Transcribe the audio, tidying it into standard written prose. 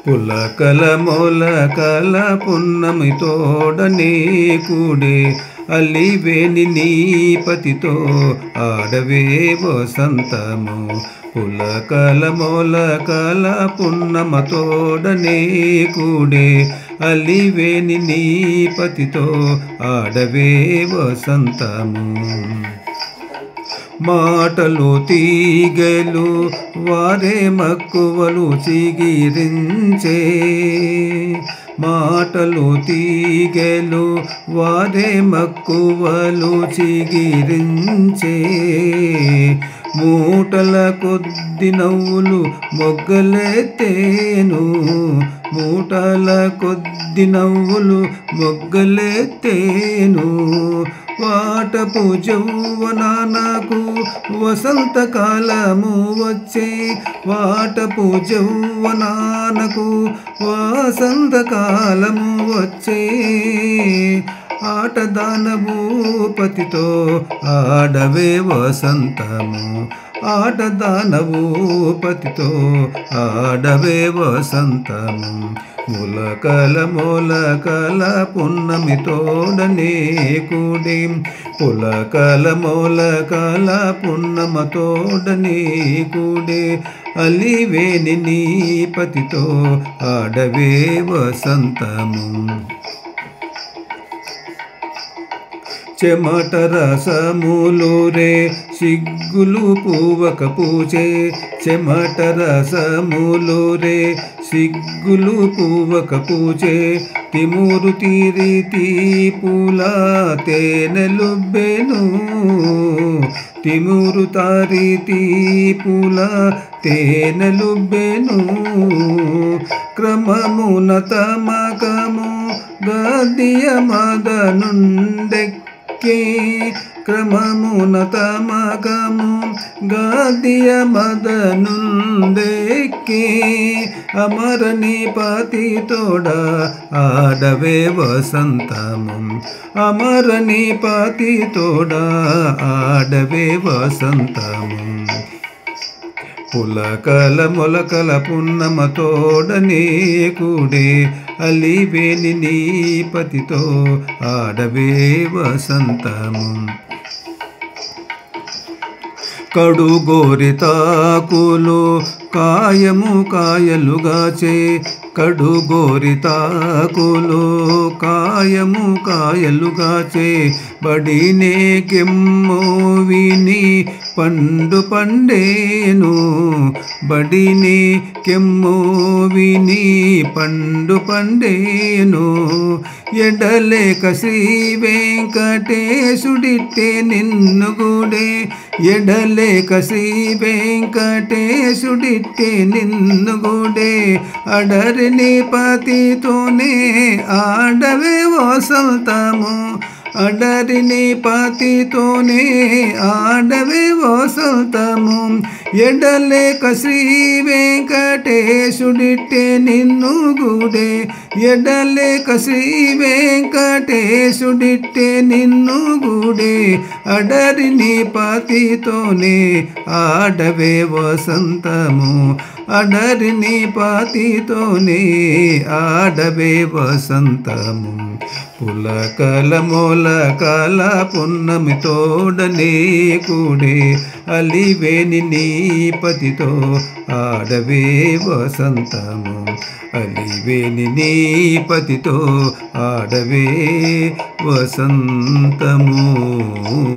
పులకల మొలకల పున్నమి తోడనే కూడే అలివేని నీ పతితో ఆడవే వసంతము. పులకల మొలకల పున్నమ తోడనే కూడే అలివేని నీ పతితో ఆడవే వసంతము. మాటలు తీగలు వారే మక్కువలు చిగిరించే, మాటలు తీగలు వారే మక్కువలు చిగిరించే. మూటల కొద్ది నవ్వులు మొగ్గలెత్తేను, మూటల కొద్ది నవ్వులు మొగ్గలెత్తేను. వాటపు జౌవనానకు వసంతకాలము వచ్చే, వాటపు జౌవనానకు వసంతకాలము వచ్చే. ఆటదానవు పతితో ఆడవే వసంతము, ఆటదానవు పతితో ఆడవే వసంతము. ములకల మొలకల పున్నమి తోడనే కూడే, పులకల మొలకల పున్నమ తోడనే కూడే అలివేని నీ పతితో ఆడవే వసంతము. చెమట రసములు రే సిగ్గులు పూవక పూచే, చెమట రసములు రే సిగ్గులు పూవక పూచే. తిమురు తీరితి పూల తేనెలుబ్బెను, తిమురు తారితి పూల తేనెలుబ్బెను. క్రమమున తమకము గద్దియ మదనుండెక్కే, క్రమమున తమకము గద్దియ మదనుండెక్కే. అమరని పతి తోడ ఆడవే వసంతము, అమరని పతి తోడ ఆడవే వసంతము. పులకల మొలకల పున్నమ తోడనే కూడే అలివేని నీ పతితో ఆడవే వసంతము. కడుగోరి తాకులు కాయము కాయలుగాచే, కడుగోరి తాకులు కాయము కాయలుగాచే. బడినే కెమ్మో విని పండు పండేను, బడినే కెమ్మో విని పండు పండేను. ఎడలేక శ్రీ వెంకటేశుడిట్టే నిన్ను గూడే, ఎడలేక శ్రీ వెంకటేశుడిట్టే నిన్ను గూడే. అడరిని పతితోనే ఆడవే వసంతము, అడరిని పతితోనే ఆడవే వసంతము. ఎడలేక శ్రీ వెంకటేశుడిట్టే నిన్ను గూడే, ఎడలేక శ్రీ వెంకటేశుడిట్టే నిన్ను గూడే. అడరిని పతితోనే ఆడవే వసంతము, అడరిని పతితోనే ఆడవే వసంతము. పులకల మొలకల పున్నమి తోడనే కూడే అలివేని నీ పతితో ఆడవే వసంతము, అలివేని నీ పతితో ఆడవే వసంతము.